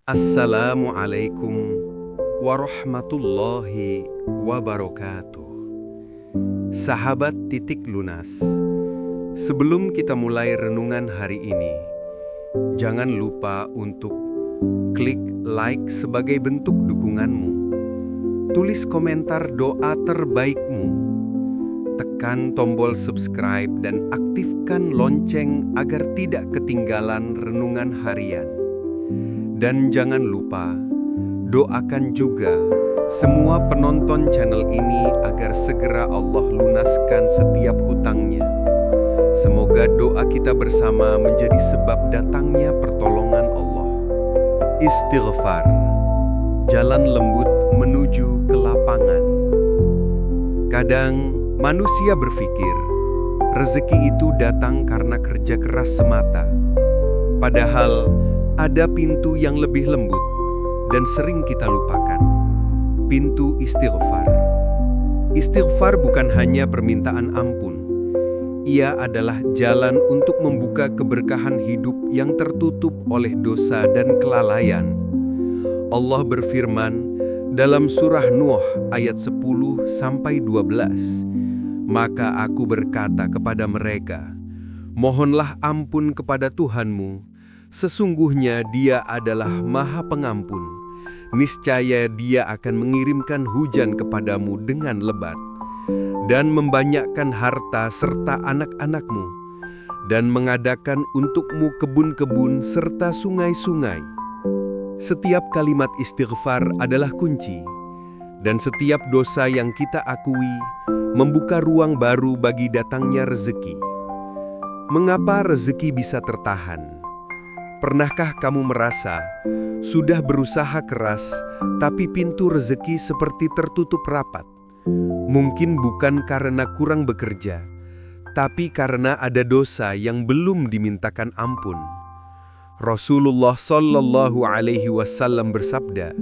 Assalamualaikum warahmatullahi wabarakatuh. Sahabat Titik Lunas, sebelum kita mulai renungan hari ini, jangan lupa untuk klik like sebagai bentuk dukunganmu. Tulis komentar doa terbaikmu. Tekan tombol subscribe dan aktifkan lonceng agar tidak ketinggalan renungan harian. Dan jangan lupa, doakan juga semua penonton channel ini agar segera Allah lunaskan setiap hutangnya. Semoga doa kita bersama menjadi sebab datangnya pertolongan Allah. Istighfar, jalan lembut menuju ke lapangan. Kadang manusia berpikir, rezeki itu datang karena kerja keras semata. Padahal ada pintu yang lebih lembut dan sering kita lupakan. Pintu istighfar. Istighfar bukan hanya permintaan ampun. Ia adalah jalan untuk membuka keberkahan hidup yang tertutup oleh dosa dan kelalaian. Allah berfirman dalam surah Nuh ayat 10-12, "Maka aku berkata kepada mereka, mohonlah ampun kepada Tuhanmu. Sesungguhnya Dia adalah Maha Pengampun. Niscaya Dia akan mengirimkan hujan kepadamu dengan lebat, dan membanyakkan harta serta anak-anakmu, dan mengadakan untukmu kebun-kebun serta sungai-sungai." Setiap kalimat istighfar adalah kunci, dan setiap dosa yang kita akui membuka ruang baru bagi datangnya rezeki. Mengapa rezeki bisa tertahan? Pernahkah kamu merasa sudah berusaha keras, tapi pintu rezeki seperti tertutup rapat? Mungkin bukan karena kurang bekerja, tapi karena ada dosa yang belum dimintakan ampun. Rasulullah Shallallahu Alaihi Wasallam bersabda,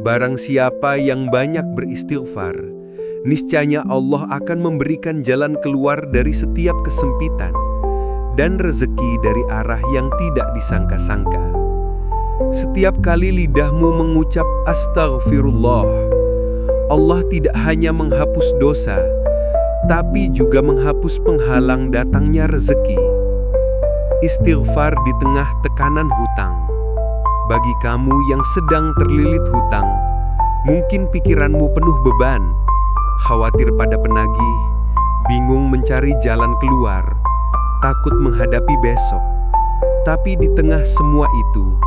"Barang siapa yang banyak beristighfar, niscaya Allah akan memberikan jalan keluar dari setiap kesempitan dan rezeki dari arah yang tidak disangka-sangka." Setiap kali lidahmu mengucap astagfirullah, Allah tidak hanya menghapus dosa, tapi juga menghapus penghalang datangnya rezeki. Istighfar di tengah tekanan hutang. Bagi kamu yang sedang terlilit hutang, mungkin pikiranmu penuh beban, khawatir pada penagih, bingung mencari jalan keluar, takut menghadapi besok. Tapi di tengah semua itu,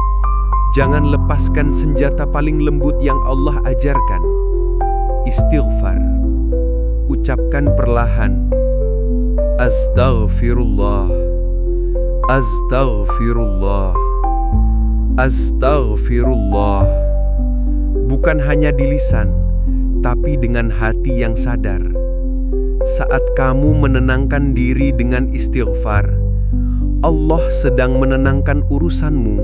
jangan lepaskan senjata paling lembut yang Allah ajarkan. Istighfar. Ucapkan perlahan, Astaghfirullah, Astaghfirullah, Astaghfirullah. Bukan hanya di lisan, tapi dengan hati yang sadar. Saat kamu menenangkan diri dengan istighfar, Allah sedang menenangkan urusanmu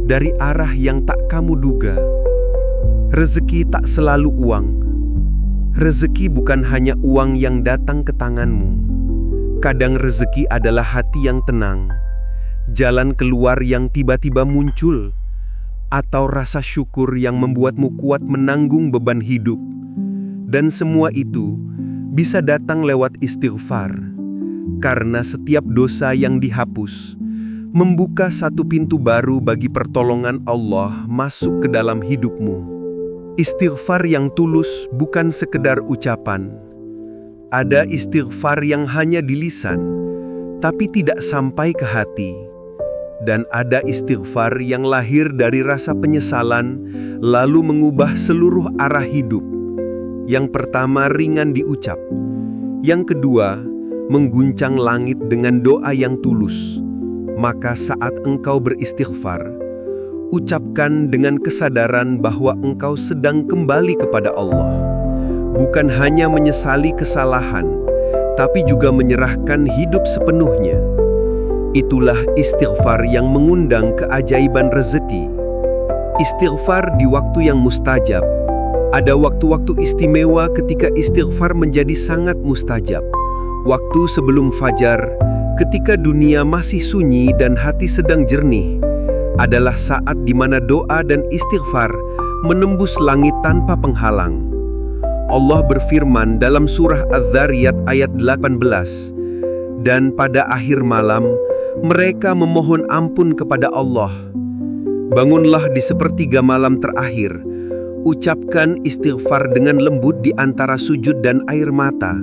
dari arah yang tak kamu duga. Rezeki tak selalu uang. Rezeki bukan hanya uang yang datang ke tanganmu. Kadang rezeki adalah hati yang tenang, jalan keluar yang tiba-tiba muncul, atau rasa syukur yang membuatmu kuat menanggung beban hidup. Dan semua itu bisa datang lewat istighfar, karena setiap dosa yang dihapus membuka satu pintu baru bagi pertolongan Allah masuk ke dalam hidupmu. Istighfar yang tulus bukan sekedar ucapan. Ada istighfar yang hanya di lisan, tapi tidak sampai ke hati. Dan ada istighfar yang lahir dari rasa penyesalan, lalu mengubah seluruh arah hidup. Yang pertama ringan diucap, yang kedua mengguncang langit dengan doa yang tulus. Maka saat engkau beristighfar, ucapkan dengan kesadaran bahwa engkau sedang kembali kepada Allah. Bukan hanya menyesali kesalahan, tapi juga menyerahkan hidup sepenuhnya. Itulah istighfar yang mengundang keajaiban rezeki. Istighfar di waktu yang mustajab. Ada waktu-waktu istimewa ketika istighfar menjadi sangat mustajab. Waktu sebelum fajar, ketika dunia masih sunyi dan hati sedang jernih, adalah saat di mana doa dan istighfar menembus langit tanpa penghalang. Allah berfirman dalam surah Az-Zariyat ayat 18, "Dan pada akhir malam, mereka memohon ampun kepada Allah. Bangunlah di sepertiga malam terakhir, ucapkan istighfar dengan lembut di antara sujud dan air mata."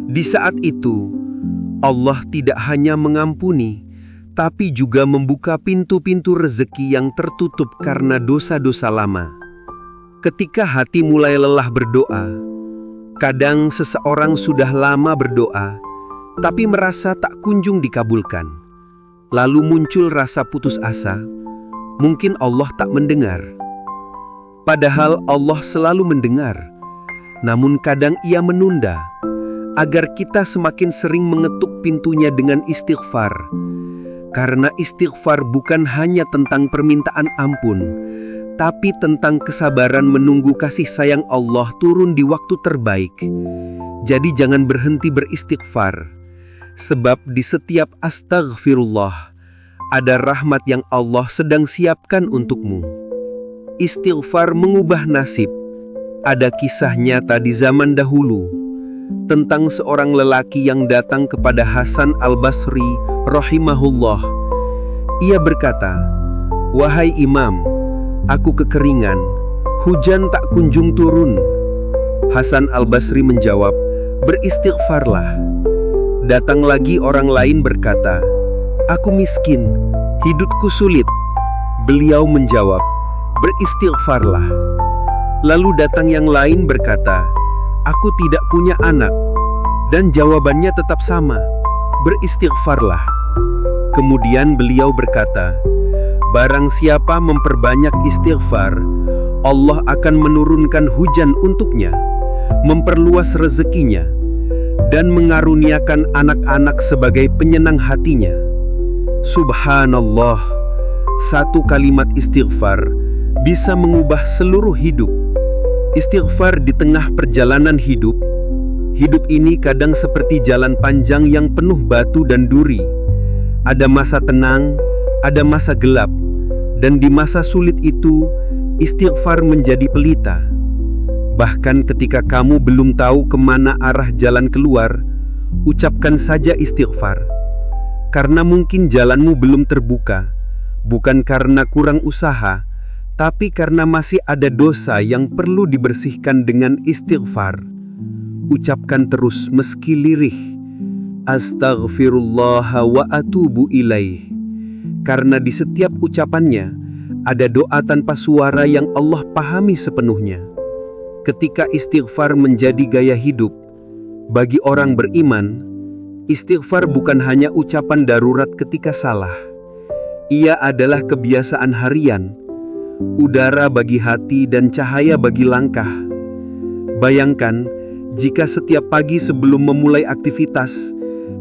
Di saat itu, Allah tidak hanya mengampuni, tapi juga membuka pintu-pintu rezeki yang tertutup karena dosa-dosa lama. Ketika hati mulai lelah berdoa, kadang seseorang sudah lama berdoa, tapi merasa tak kunjung dikabulkan. Lalu muncul rasa putus asa, mungkin Allah tak mendengar. Padahal Allah selalu mendengar, namun kadang Ia menunda, agar kita semakin sering mengetuk pintunya dengan istighfar. Karena istighfar bukan hanya tentang permintaan ampun, tapi tentang kesabaran menunggu kasih sayang Allah turun di waktu terbaik. Jadi jangan berhenti beristighfar, sebab di setiap astaghfirullah ada rahmat yang Allah sedang siapkan untukmu. Istighfar mengubah nasib. Ada kisah nyata di zaman dahulu tentang seorang lelaki yang datang kepada Hasan al-Basri rahimahullah. Ia berkata, "Wahai Imam, aku kekeringan, hujan tak kunjung turun." Hasan al-Basri menjawab, "Beristighfarlah." Datang lagi orang lain berkata, "Aku miskin, hidupku sulit." Beliau menjawab, "Beristighfarlah." Lalu datang yang lain berkata, "Aku tidak punya anak." Dan jawabannya tetap sama, "Beristighfarlah." Kemudian beliau berkata, "Barang siapa memperbanyak istighfar, Allah akan menurunkan hujan untuknya, memperluas rezekinya, dan mengaruniakan anak-anak sebagai penyenang hatinya." Subhanallah, satu kalimat istighfar bisa mengubah seluruh hidup. Istighfar di tengah perjalanan hidup. Hidup ini kadang seperti jalan panjang yang penuh batu dan duri. Ada masa tenang, ada masa gelap, dan di masa sulit itu, istighfar menjadi pelita. Bahkan ketika kamu belum tahu kemana arah jalan keluar, ucapkan saja istighfar. Karena mungkin jalanmu belum terbuka, bukan karena kurang usaha, tapi karena masih ada dosa yang perlu dibersihkan dengan istighfar. Ucapkan terus meski lirih, "Astaghfirullah wa atubu ilaih." Karena di setiap ucapannya, ada doa tanpa suara yang Allah pahami sepenuhnya. Ketika istighfar menjadi gaya hidup, bagi orang beriman, istighfar bukan hanya ucapan darurat ketika salah. Ia adalah kebiasaan harian, udara bagi hati dan cahaya bagi langkah. Bayangkan, jika setiap pagi sebelum memulai aktivitas,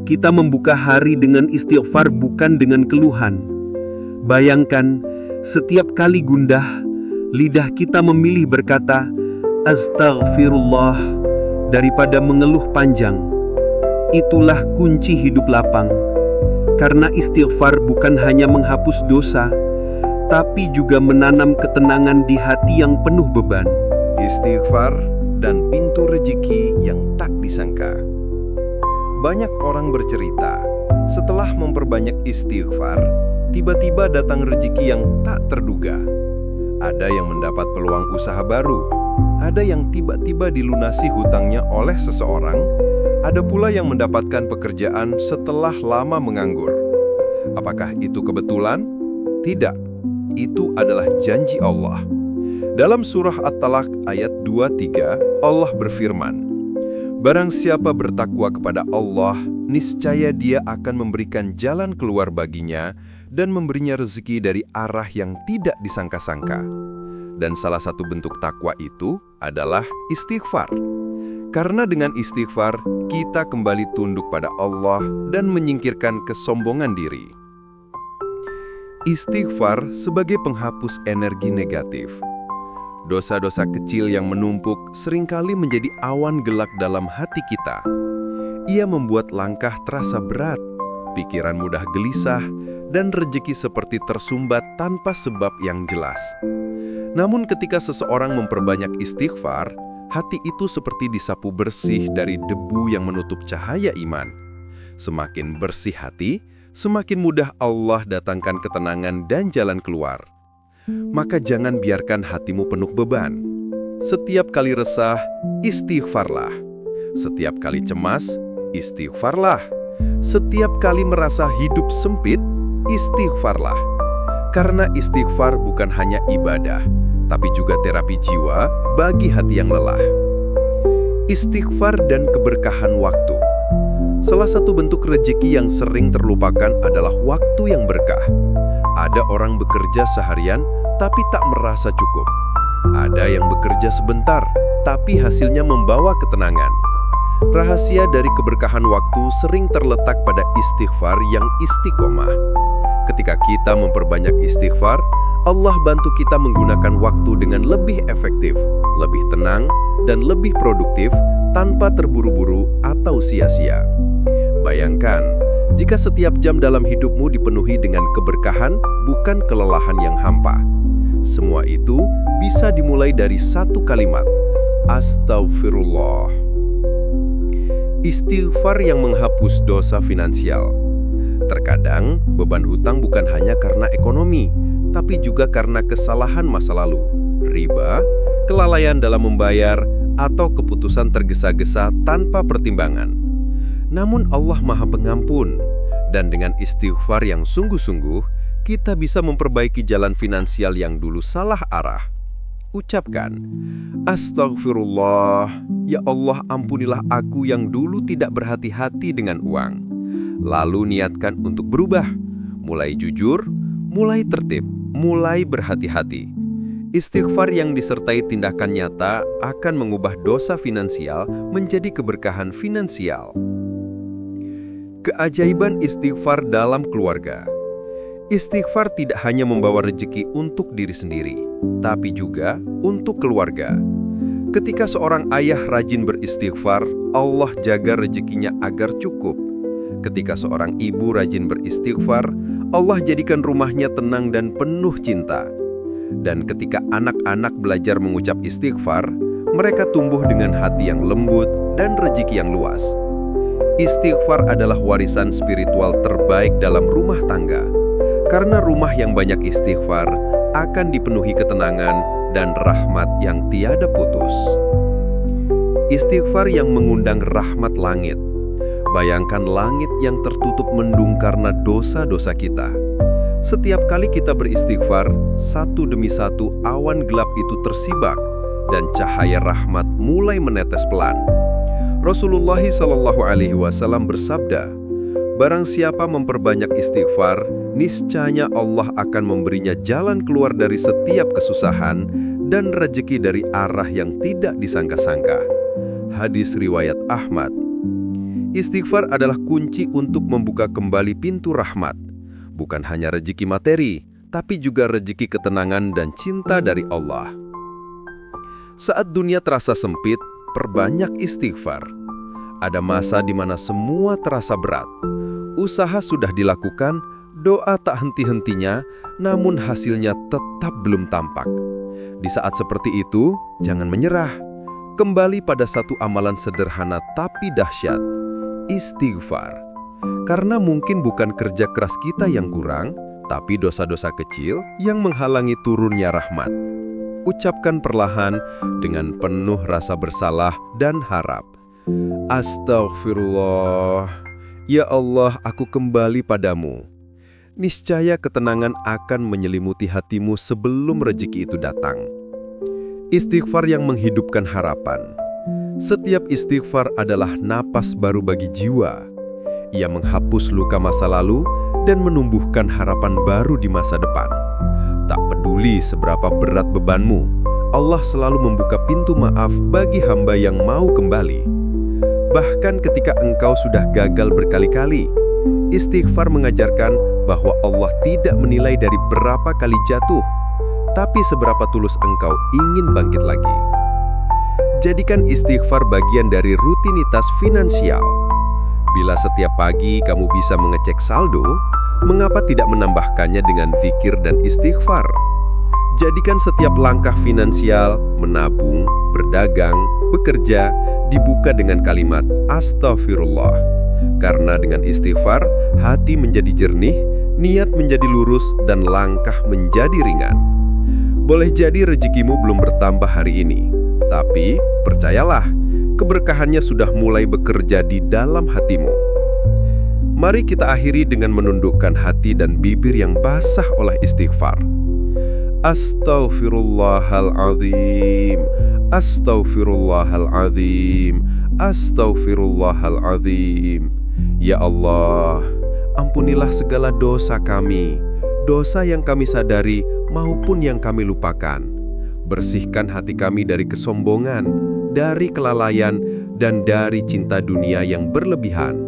kita membuka hari dengan istighfar bukan dengan keluhan. Bayangkan, setiap kali gundah, lidah kita memilih berkata, "Astaghfirullah," daripada mengeluh panjang. Itulah kunci hidup lapang. Karena istighfar bukan hanya menghapus dosa, tapi juga menanam ketenangan di hati yang penuh beban. Istighfar dan pintu rezeki yang tak disangka. Banyak orang bercerita, setelah memperbanyak istighfar, tiba-tiba datang rezeki yang tak terduga. Ada yang mendapat peluang usaha baru, ada yang tiba-tiba dilunasi hutangnya oleh seseorang, ada pula yang mendapatkan pekerjaan setelah lama menganggur. Apakah itu kebetulan? Tidak. Itu adalah janji Allah. Dalam surah At-Talaq ayat 23, Allah berfirman, "Barang siapa bertakwa kepada Allah, niscaya Dia akan memberikan jalan keluar baginya dan memberinya rezeki dari arah yang tidak disangka-sangka." Dan salah satu bentuk takwa itu adalah istighfar. Karena dengan istighfar, kita kembali tunduk pada Allah dan menyingkirkan kesombongan diri. Istighfar sebagai penghapus energi negatif. Dosa-dosa kecil yang menumpuk seringkali menjadi awan gelap dalam hati kita. Ia membuat langkah terasa berat, pikiran mudah gelisah, dan rezeki seperti tersumbat tanpa sebab yang jelas. Namun ketika seseorang memperbanyak istighfar, hati itu seperti disapu bersih dari debu yang menutup cahaya iman. Semakin bersih hati, semakin mudah Allah datangkan ketenangan dan jalan keluar. Maka jangan biarkan hatimu penuh beban. Setiap kali resah, istighfarlah. Setiap kali cemas, istighfarlah. Setiap kali merasa hidup sempit, istighfarlah. Karena istighfar bukan hanya ibadah, tapi juga terapi jiwa bagi hati yang lelah. Istighfar dan keberkahan waktu. Salah satu bentuk rezeki yang sering terlupakan adalah waktu yang berkah. Ada orang bekerja seharian, tapi tak merasa cukup. Ada yang bekerja sebentar, tapi hasilnya membawa ketenangan. Rahasia dari keberkahan waktu sering terletak pada istighfar yang istiqomah. Ketika kita memperbanyak istighfar, Allah bantu kita menggunakan waktu dengan lebih efektif, lebih tenang, dan lebih produktif tanpa terburu-buru atau sia-sia. Bayangkan, jika setiap jam dalam hidupmu dipenuhi dengan keberkahan, bukan kelelahan yang hampa. Semua itu bisa dimulai dari satu kalimat, Astaghfirullah. Istighfar yang menghapus dosa finansial. Terkadang, beban hutang bukan hanya karena ekonomi, tapi juga karena kesalahan masa lalu, riba, kelalaian dalam membayar, atau keputusan tergesa-gesa tanpa pertimbangan. Namun Allah Maha Pengampun, dan dengan istighfar yang sungguh-sungguh, kita bisa memperbaiki jalan finansial yang dulu salah arah. Ucapkan, Astaghfirullah, ya Allah ampunilah aku yang dulu tidak berhati-hati dengan uang. Lalu niatkan untuk berubah, mulai jujur, mulai tertib, mulai berhati-hati. Istighfar yang disertai tindakan nyata akan mengubah dosa finansial menjadi keberkahan finansial. Keajaiban istighfar dalam keluarga. Istighfar tidak hanya membawa rezeki untuk diri sendiri, tapi juga untuk keluarga. Ketika seorang ayah rajin beristighfar, Allah jaga rezekinya agar cukup. Ketika seorang ibu rajin beristighfar, Allah jadikan rumahnya tenang dan penuh cinta. Dan ketika anak-anak belajar mengucap istighfar, mereka tumbuh dengan hati yang lembut dan rezeki yang luas. Istighfar adalah warisan spiritual terbaik dalam rumah tangga. Karena rumah yang banyak istighfar akan dipenuhi ketenangan dan rahmat yang tiada putus. Istighfar yang mengundang rahmat langit. Bayangkan langit yang tertutup mendung karena dosa-dosa kita. Setiap kali kita beristighfar, satu demi satu awan gelap itu tersibak dan cahaya rahmat mulai menetes pelan. Rasulullah SAW bersabda, barang siapa memperbanyak istighfar, niscaya Allah akan memberinya jalan keluar dari setiap kesusahan dan rezeki dari arah yang tidak disangka-sangka. Hadis riwayat Ahmad. Istighfar adalah kunci untuk membuka kembali pintu rahmat. Bukan hanya rezeki materi, tapi juga rezeki ketenangan dan cinta dari Allah. Saat dunia terasa sempit, perbanyak istighfar. Ada masa di mana semua terasa berat. Usaha sudah dilakukan, doa tak henti-hentinya, namun hasilnya tetap belum tampak. Di saat seperti itu, jangan menyerah. Kembali pada satu amalan sederhana tapi dahsyat, istighfar. Karena mungkin bukan kerja keras kita yang kurang, tapi dosa-dosa kecil yang menghalangi turunnya rahmat. Ucapkan perlahan dengan penuh rasa bersalah dan harap. Astaghfirullah, ya Allah, aku kembali padamu. Niscaya ketenangan akan menyelimuti hatimu sebelum rezeki itu datang. Istighfar yang menghidupkan harapan. Setiap istighfar adalah napas baru bagi jiwa. Ia menghapus luka masa lalu dan menumbuhkan harapan baru di masa depan. Tak peduli seberapa berat bebanmu, Allah selalu membuka pintu maaf bagi hamba yang mau kembali. Bahkan ketika engkau sudah gagal berkali-kali, istighfar mengajarkan bahwa Allah tidak menilai dari berapa kali jatuh, tapi seberapa tulus engkau ingin bangkit lagi. Jadikan istighfar bagian dari rutinitas finansial. Bila setiap pagi kamu bisa mengecek saldo, mengapa tidak menambahkannya dengan zikir dan istighfar? Jadikan setiap langkah finansial, menabung, berdagang, bekerja, dibuka dengan kalimat Astaghfirullah. Karena dengan istighfar, hati menjadi jernih, niat menjadi lurus, dan langkah menjadi ringan. Boleh jadi rezekimu belum bertambah hari ini, tapi percayalah, keberkahannya sudah mulai bekerja di dalam hatimu. Mari kita akhiri dengan menundukkan hati dan bibir yang basah oleh istighfar. Astaghfirullahaladzim, astaghfirullahaladzim, astaghfirullahaladzim. Ya Allah, ampunilah segala dosa kami, dosa yang kami sadari maupun yang kami lupakan. Bersihkan hati kami dari kesombongan, dari kelalaian, dan dari cinta dunia yang berlebihan.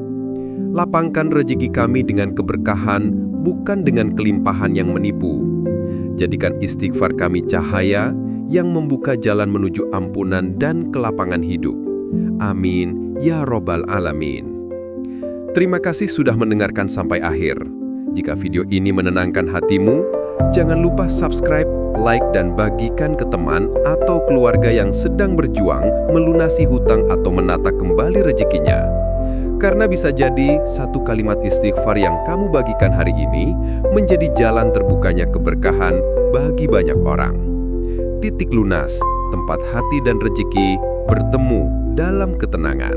Lapangkan rezeki kami dengan keberkahan, bukan dengan kelimpahan yang menipu. Jadikan istighfar kami cahaya yang membuka jalan menuju ampunan dan kelapangan hidup. Amin, ya Robbal Alamin. Terima kasih sudah mendengarkan sampai akhir. Jika video ini menenangkan hatimu, jangan lupa subscribe, like, dan bagikan ke teman atau keluarga yang sedang berjuang melunasi hutang atau menata kembali rezekinya. Karena bisa jadi satu kalimat istighfar yang kamu bagikan hari ini menjadi jalan terbukanya keberkahan bagi banyak orang. Titik lunas, tempat hati dan rezeki bertemu dalam ketenangan.